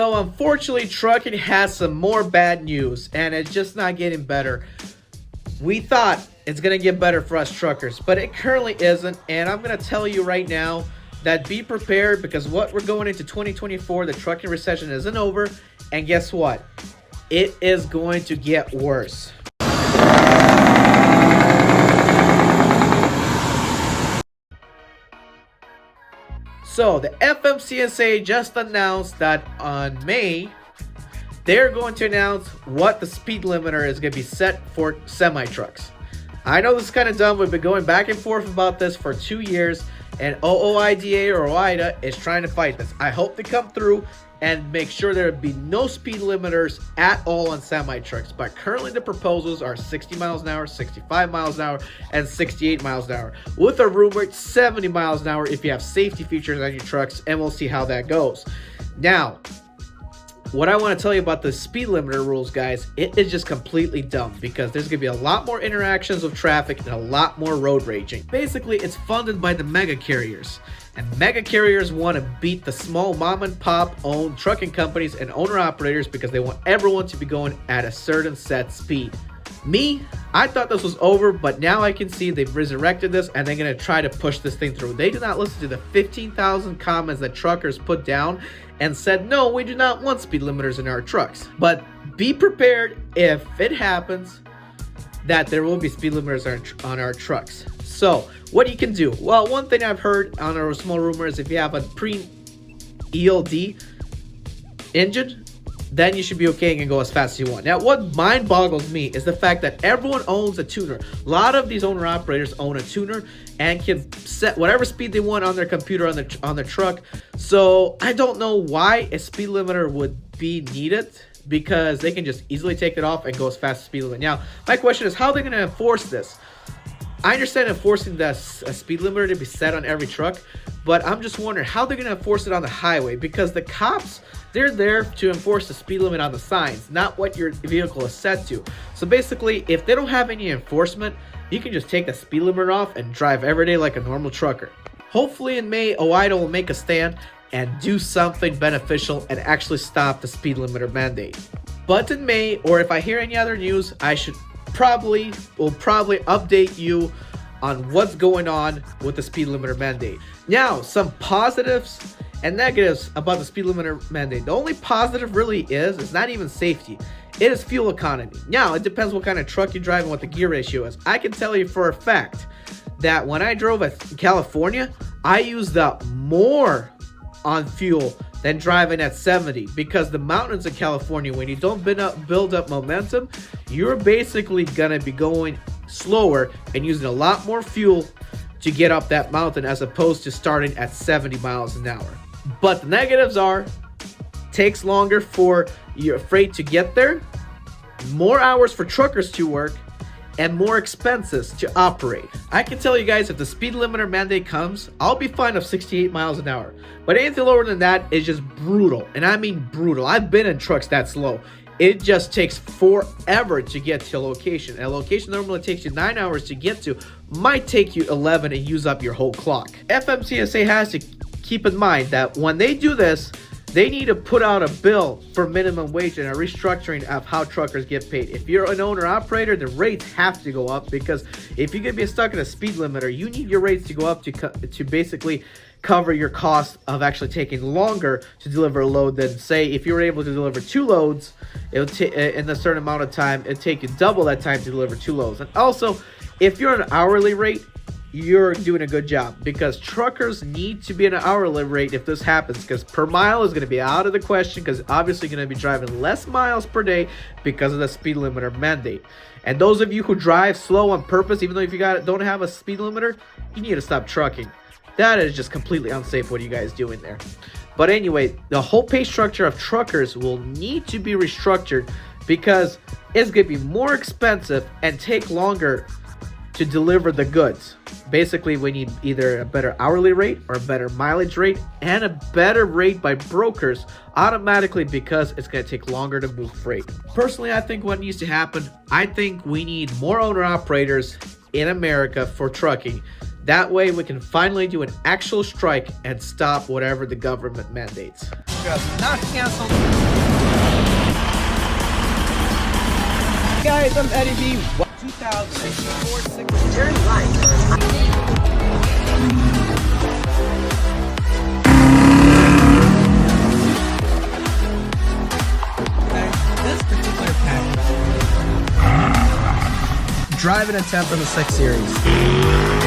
So unfortunately, trucking has some more bad news, and it's just not getting better. We thought it's going to get better for us truckers, but it currently isn't. And I'm going to tell you right now that be prepared, because what we're going into 2024, the trucking recession isn't over. And guess what? It is going to get worse. So the FMCSA just announced that on May, they're going to announce what the speed limiter is going to be set for semi-trucks. I know this is kind of dumb. We've been going back and forth about this for 2 years, and OOIDA or OIDA is trying to fight this. I hope they come through and make sure there be no speed limiters at all on semi-trucks. But currently the proposals are 60 miles an hour, 65 miles an hour, and 68 miles an hour, with a rumored 70 miles an hour if you have safety features on your trucks, and we'll see how that goes. Now, what I want to tell you about the speed limiter rules, guys, it is just completely dumb, because there's going to be a lot more interactions with traffic and a lot more road raging. Basically, it's funded by the mega carriers, and mega carriers want to beat the small mom and pop owned trucking companies and owner operators, because they want everyone to be going at a certain set speed. Me, I thought this was over, but now I can see they've resurrected this and they're going to try to push this thing through. They did not listen to the 15,000 comments that truckers put down and said, no, we do not want speed limiters in our trucks. But be prepared if it happens that there will be speed limiters on our trucks. So what you can do? Well, one thing I've heard on a small rumor is if you have a pre-ELD engine, then you should be okay and can go as fast as you want. Now, what mind boggles me is the fact that everyone owns a tuner. A lot of these owner operators own a tuner and can set whatever speed they want on their computer on their truck. So I don't know why a speed limiter would be needed, because they can just easily take it off and go as fast as speed limit. Now, my question is, how are they going to enforce this? I understand enforcing a speed limiter to be set on every truck, but I'm just wondering how they're going to enforce it on the highway, because the cops, they're there to enforce the speed limit on the signs, not what your vehicle is set to. So basically, if they don't have any enforcement, you can just take the speed limiter off and drive every day like a normal trucker. Hopefully in May, OIDA will make a stand and do something beneficial and actually stop the speed limiter mandate. But in May, or if I hear any other news, I will probably update you on what's going on with the speed limiter mandate. Now, some positives and negatives about the speed limiter mandate. The only positive really is not even safety. It is fuel economy. Now, it depends what kind of truck you drive and what the gear ratio is. I can tell you for a fact that when I drove in California, I used up more on fuel than driving at 70, because the mountains of California, when you don't build up momentum, you're basically gonna be going slower and using a lot more fuel to get up that mountain, as opposed to starting at 70 miles an hour. But the negatives are, takes longer for your freight to get there, more hours for truckers to work, and more expenses to operate. I can tell you guys, if the speed limiter mandate comes, I'll be fine with 68 miles an hour. But anything lower than that is just brutal. And I mean brutal. I've been in trucks that slow. It just takes forever to get to a location. A location normally takes you 9 hours to get to, might take you 11 and use up your whole clock. FMCSA has to keep in mind that when they do this, they need to put out a bill for minimum wage and a restructuring of how truckers get paid. If you're an owner operator, the rates have to go up, because if you're going to be stuck in a speed limiter, you need your rates to go up to basically cover your cost of actually taking longer to deliver a load than, say, if you were able to deliver 2 loads in a certain amount of time, it'd take you double that time to deliver 2 loads. And also, if you're an hourly rate, you're doing a good job, because truckers need to be at an hourly rate if this happens, because per mile is going to be out of the question, because obviously you're going to be driving less miles per day because of the speed limiter mandate. And those of you who drive slow on purpose, even though if you don't have a speed limiter, you need to stop trucking. That is just completely unsafe. What are you guys doing there? But anyway, the whole pay structure of truckers will need to be restructured, because it's going to be more expensive and take longer to deliver the goods. Basically, we need either a better hourly rate or a better mileage rate, and a better rate by brokers automatically, because it's going to take longer to move freight. Personally, I think what needs to happen, I think we need more owner operators in America for trucking. That way we can finally do an actual strike and stop whatever the government mandates. Just not canceled. Guys, I'm Eddie B. 2064 Turn right on. This particular package. Driving attempt on the 6 Series.